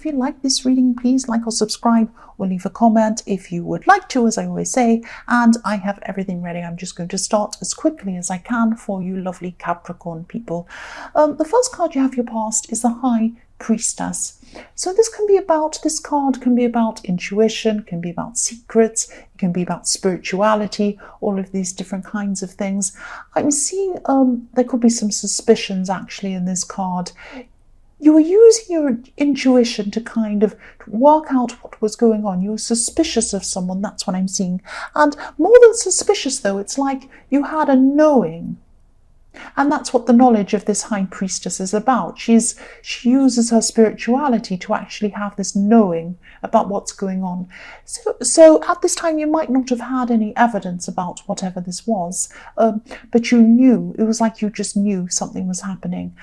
If you like this reading, please like or subscribe or leave a comment if you would like to, as I always say. And I have everything ready. I'm just going to start as quickly as I can for you lovely Capricorn people. The first card you have your past is the High Priestess. So this card can be about intuition, can be about secrets, it can be about spirituality, all of these different kinds of things. I'm seeing there could be some suspicions actually in this card. You were using your intuition to kind of work out what was going on. You were suspicious of someone, that's what I'm seeing. And more than suspicious though, it's like you had a knowing. And that's what the knowledge of this High Priestess is about. She uses her spirituality to actually have this knowing about what's going on. So at this time, you might not have had any evidence about whatever this was, but you knew. It was like you just knew something was happening.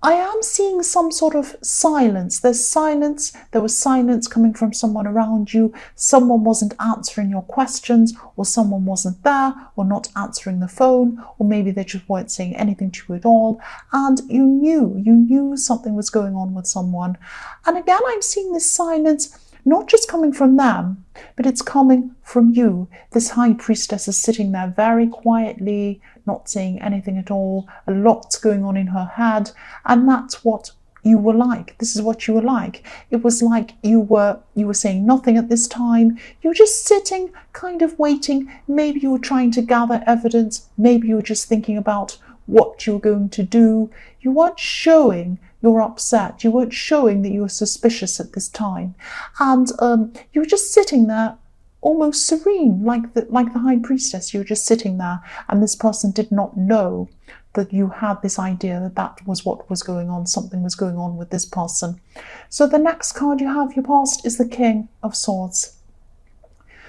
I am seeing some sort of silence. There's silence. There was silence coming from someone around you. Someone wasn't answering your questions, or someone wasn't there, or not answering the phone, or maybe they just weren't saying anything to you at all. And you knew something was going on with someone. And again, I'm seeing this silence not just coming from them, but it's coming from you. This High Priestess is sitting there very quietly, not saying anything at all. A lot's going on in her head, and that's what you were like. This is what you were like. It was like you were saying nothing at this time. You were just sitting, kind of waiting. Maybe you were trying to gather evidence. Maybe you were just thinking about what you were going to do. You weren't showing you're upset. You weren't showing that you were suspicious at this time. And you were just sitting there almost serene, like the High Priestess. You were just sitting there, and this person did not know that you had this idea that was what was going on. Something was going on with this person. So the next card you have your past is the King of Swords.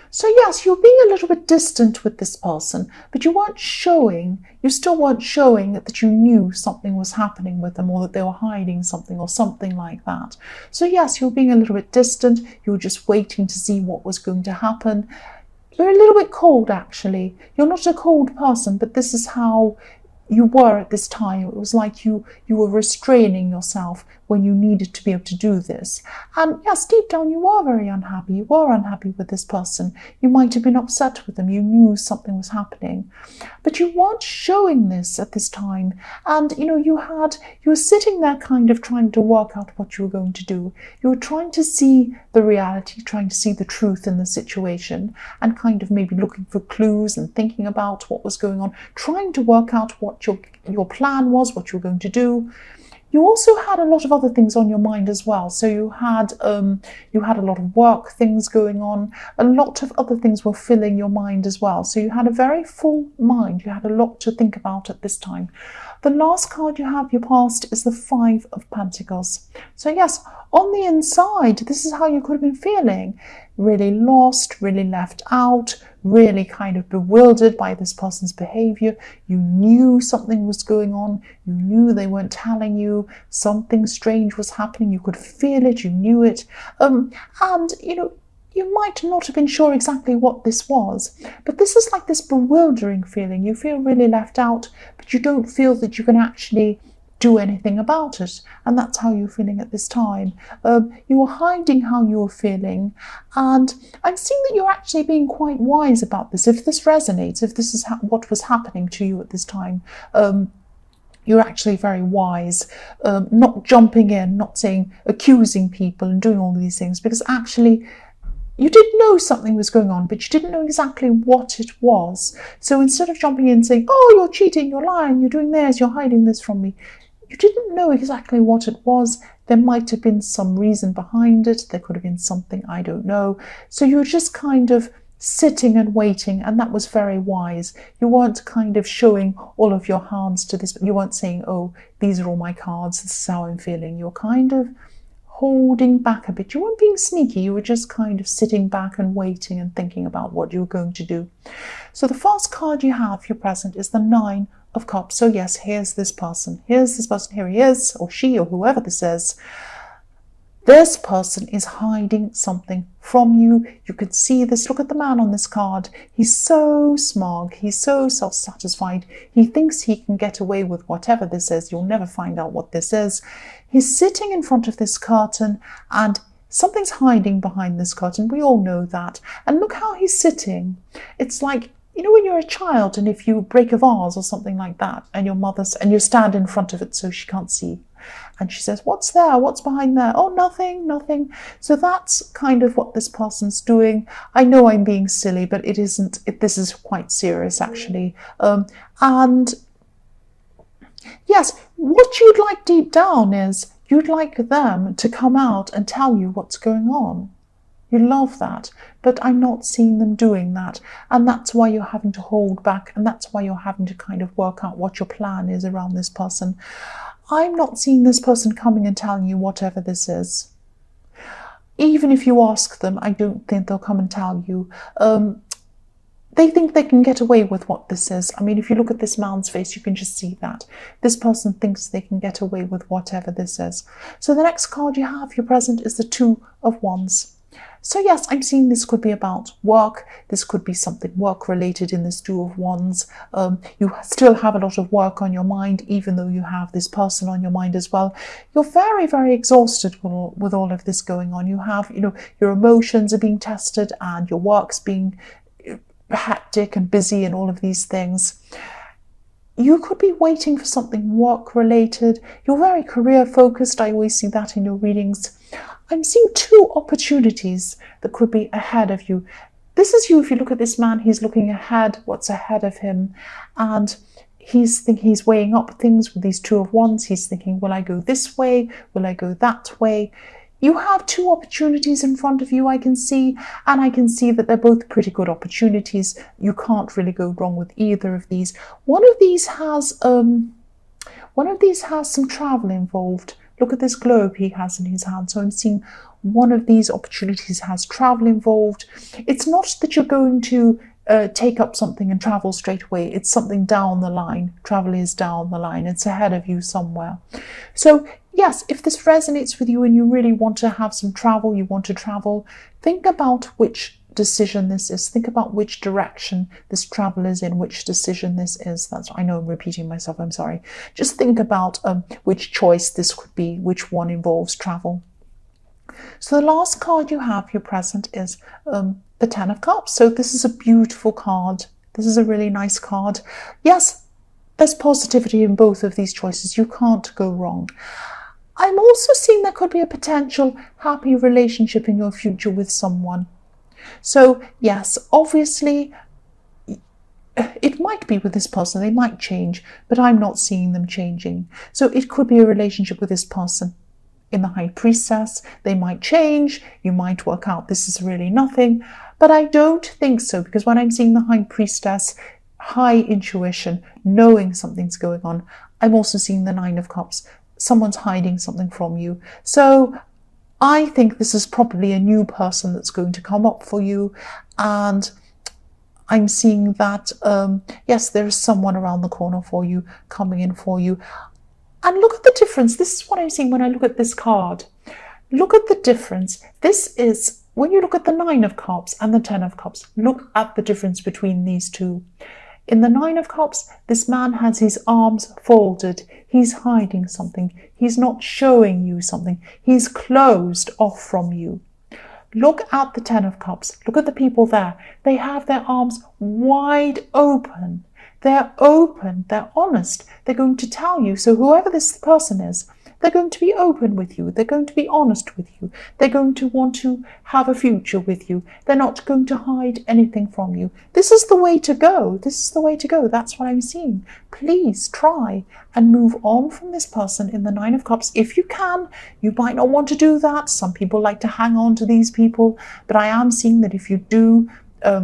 So yes, you're being a little bit distant with this person, but you still weren't showing that you knew something was happening with them, or that they were hiding something or something like that. So yes, you're being a little bit distant. You were just waiting to see what was going to happen. You're a little bit cold, actually. You're not a cold person, but this is how you were at this time. It was like you were restraining yourself when you needed to be able to do this. And yes, deep down you were very unhappy. You were unhappy with this person. You might have been upset with them. You knew something was happening, but you weren't showing this at this time. And you were sitting there kind of trying to work out what you were going to do. You were trying to see the reality, trying to see the truth in the situation, and kind of maybe looking for clues and thinking about what was going on, trying to work out what your plan was, what you were going to do. You also had a lot of other things on your mind as well. So you had a lot of work things going on. A lot of other things were filling your mind as well. So you had a very full mind. You had a lot to think about at this time. The last card you have your past is the Five of Pentacles. So yes, on the inside, this is how you could have been feeling. Really lost, really left out, really kind of bewildered by this person's behavior. You knew something was going on. You knew they weren't telling you. Something strange was happening. You could feel it. You knew it. And you might not have been sure exactly what this was, but this is like this bewildering feeling. You feel really left out, but you don't feel that you can actually do anything about it. And that's how you're feeling at this time. You were hiding how you were feeling. And I'm seeing that you're actually being quite wise about this. If this resonates, if this is what was happening to you at this time, you're actually very wise, not jumping in, not accusing people and doing all these things, because actually you did know something was going on, but you didn't know exactly what it was. So instead of jumping in saying, oh, you're cheating, you're lying, you're doing this, you're hiding this from me, you didn't know exactly what it was. There might have been some reason behind it. There could have been something, I don't know. So you were just kind of sitting and waiting, and that was very wise. You weren't kind of showing all of your hands to this. You weren't saying, oh, these are all my cards, this is how I'm feeling. You're kind of holding back a bit. You weren't being sneaky. You were just kind of sitting back and waiting and thinking about what you were going to do. So the first card you have, your present, is the Nine of Cups. So yes, here's this person. Here's this person. Here he is, or she, or whoever this is. This person is hiding something from you. You could see this. Look at the man on this card. He's so smug. He's so self-satisfied. He thinks he can get away with whatever this is. You'll never find out what this is. He's sitting in front of this curtain and something's hiding behind this curtain. We all know that. And look how he's sitting. It's like, you know, when you're a child and if you break a vase or something like that and you stand in front of it so she can't see. And she says, what's there? What's behind there? Oh, nothing, nothing. So that's kind of what this person's doing. I know I'm being silly, but it isn't. This is quite serious, actually. And yes, what you'd like deep down is you'd like them to come out and tell you what's going on. You love that, but I'm not seeing them doing that. And that's why you're having to hold back. And that's why you're having to kind of work out what your plan is around this person. I'm not seeing this person coming and telling you whatever this is. Even if you ask them, I don't think they'll come and tell you. They think they can get away with what this is. I mean, if you look at this man's face, you can just see that. This person thinks they can get away with whatever this is. So the next card you have, your present, is the Two of Wands. So yes, I'm seeing this could be about work. This could be something work related in this Two of Wands. You still have a lot of work on your mind, even though you have this person on your mind as well. You're very, very exhausted with all of this going on. You have, you know, your emotions are being tested and your work's being hectic and busy and all of these things. You could be waiting for something work related. You're very career focused. I always see that in your readings. I'm seeing two opportunities that could be ahead of you. This is you. If you look at this man, he's looking ahead, what's ahead of him. And he's weighing up things with these Two of Wands. He's thinking, will I go this way? Will I go that way? You have two opportunities in front of you, I can see, and I can see that they're both pretty good opportunities. You can't really go wrong with either of these. One of these has some travel involved. Look at this globe he has in his hand. So I'm seeing one of these opportunities has travel involved. It's not that you're going to take up something and travel straight away. It's something down the line. Travel is down the line. It's ahead of you somewhere. So yes, if this resonates with you and you really want to have some travel, you want to travel, think about which decision this is. Think about which direction this travel is in, which decision this is. I know I'm repeating myself, I'm sorry. Just think about which choice this could be, which one involves travel. So the last card you have, your present, is the Ten of Cups. So this is a beautiful card. This is a really nice card. Yes, there's positivity in both of these choices. You can't go wrong. I'm also seeing there could be a potential happy relationship in your future with someone. So yes, obviously it might be with this person, they might change, but I'm not seeing them changing. So it could be a relationship with this person. In the High Priestess, they might change, you might work out this is really nothing, but I don't think so, because when I'm seeing the High Priestess, high intuition, knowing something's going on, I'm also seeing the Nine of Cups. Someone's hiding something from you. So I think this is probably a new person that's going to come up for you. And I'm seeing that, yes, there is someone around the corner for you, coming in for you. And look at the difference. This is what I'm seeing when I look at this card. Look at the difference. This is, when you look at the Nine of Cups and the Ten of Cups, look at the difference between these two. In the Nine of Cups, this man has his arms folded. He's hiding something. He's not showing you something. He's closed off from you. Look at the Ten of Cups. Look at the people there. They have their arms wide open. They're open. They're honest. They're going to tell you. So whoever this person is, they're going to be open with you. They're going to be honest with you. They're going to want to have a future with you. They're not going to hide anything from you. This is the way to go. This is the way to go. That's what I'm seeing. Please try and move on from this person in the Nine of Cups. If you can, you might not want to do that. Some people like to hang on to these people, but I am seeing that if you do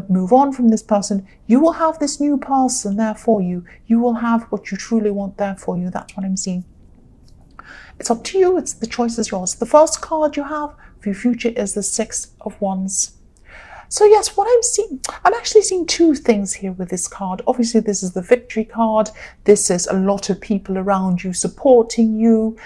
move on from this person, you will have this new person there for you. You will have what you truly want there for you. That's what I'm seeing. It's up to you. The choice is yours. The first card you have for your future is the Six of Wands. So yes, what I'm seeing, I'm actually seeing two things here with this card. Obviously, this is the victory card. This is a lot of people around you supporting you.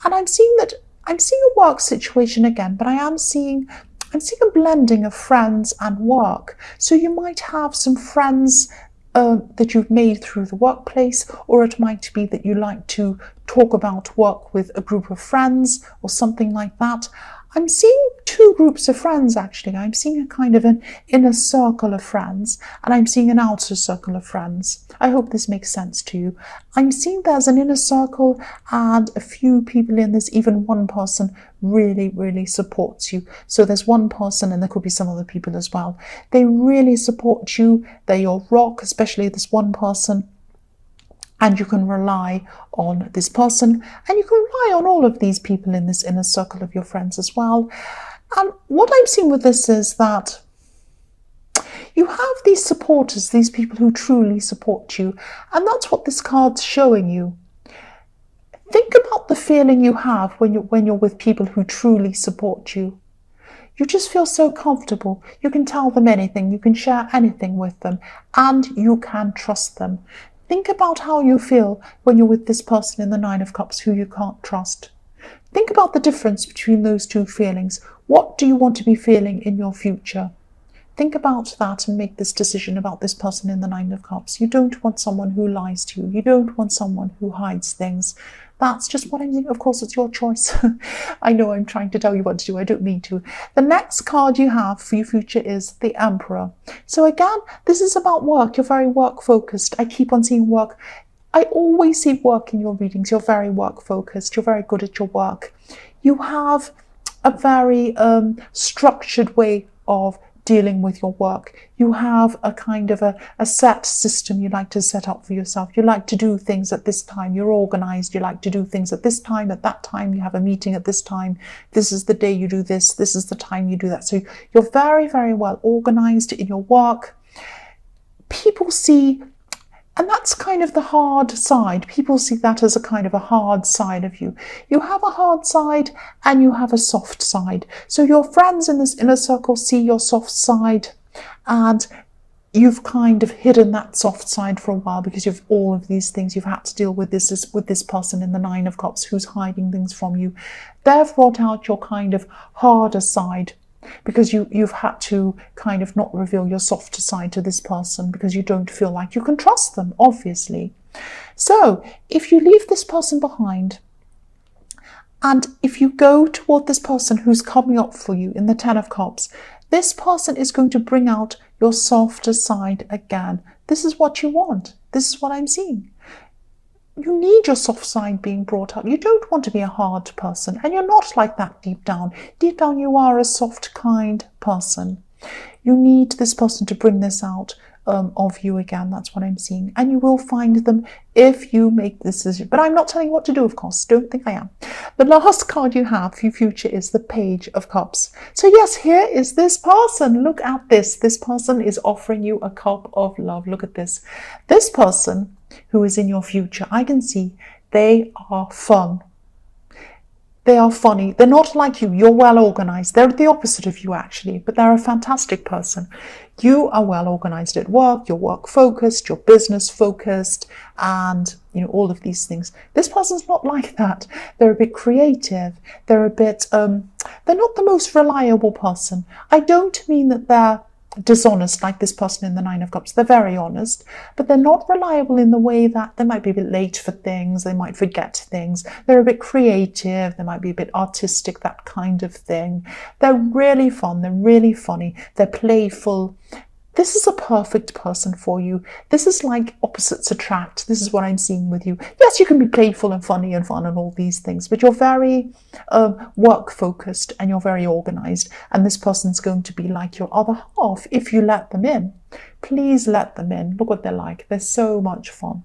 And I'm seeing that I'm seeing a work situation again, but I'm seeing a blending of friends and work. So you might have some friends that you've made through the workplace, or it might be that you like to talk about work with a group of friends or something like that. I'm seeing two groups of friends actually. I'm seeing a kind of an inner circle of friends, and I'm seeing an outer circle of friends. I hope this makes sense to you. I'm seeing there's an inner circle and a few people in this, even one person really, really supports you. So there's one person, and there could be some other people as well. They really support you. They're your rock, especially this one person. And you can rely on this person, and you can rely on all of these people in this inner circle of your friends as well. And what I'm seeing with this is that you have these supporters, these people who truly support you, and that's what this card's showing you. Think about the feeling you have when you're with people who truly support you. You just feel so comfortable. You can tell them anything, you can share anything with them, and you can trust them. Think about how you feel when you're with this person in the Nine of Cups who you can't trust. Think about the difference between those two feelings. What do you want to be feeling in your future? Think about that and make this decision about this person in the Nine of Cups. You don't want someone who lies to you. You don't want someone who hides things. That's just what I'm saying. Of course, it's your choice. I know I'm trying to tell you what to do. I don't mean to. The next card you have for your future is the Emperor. So again, this is about work. You're very work focused. I keep on seeing work. I always see work in your readings. You're very work focused. You're very good at your work. You have a very structured way of dealing with your work. You have a kind of a set system you like to set up for yourself. You like to do things at this time. You're organized. You like to do things at this time, at that time. You have a meeting at this time. This is the day you do this. This is the time you do that. So you're very, very well organized in your work. People see, and that's kind of the hard side. People see that as a kind of a hard side of you. You have a hard side and you have a soft side. So your friends in this inner circle see your soft side, and you've kind of hidden that soft side for a while because you've all of these things you've had to deal with this person in the Nine of Cups who's hiding things from you. They've brought out your kind of harder side, because you've had to kind of not reveal your softer side to this person because you don't feel like you can trust them, obviously. So if you leave this person behind, and if you go toward this person who's coming up for you in the Ten of Cups, this person is going to bring out your softer side again. This is what you want. This is what I'm seeing. You need your soft side being brought up. You don't want to be a hard person, and you're not like that deep down. Deep down, you are a soft, kind person. You need this person to bring this out of you again. That's what I'm seeing. And you will find them if you make this decision. But I'm not telling you what to do, of course. Don't think I am. The last card you have for your future is the Page of Cups. So yes, here is this person. Look at this. This person is offering you a cup of love. Look at this. This person who is in your future, I can see they are fun. They are funny. They're not like you. You're well organized. They're the opposite of you, actually, but they're a fantastic person. You are well organized at work. You're work focused. You're business focused, and all of these things. This person's not like that. They're a bit creative. They're a bit. They're not the most reliable person. I don't mean that they're dishonest like this person in the Nine of Cups. They're very honest, but they're not reliable in the way that they might be a bit late for things, they might forget things, they're a bit creative, they might be a bit artistic, that kind of thing. They're really fun, they're really funny, they're playful. This is a perfect person for you. This is like opposites attract. This is what I'm seeing with you. Yes, you can be playful and funny and fun and all these things, but you're very work focused and you're very organized. And this person's going to be like your other half if you let them in. Please let them in. Look what they're like. They're so much fun.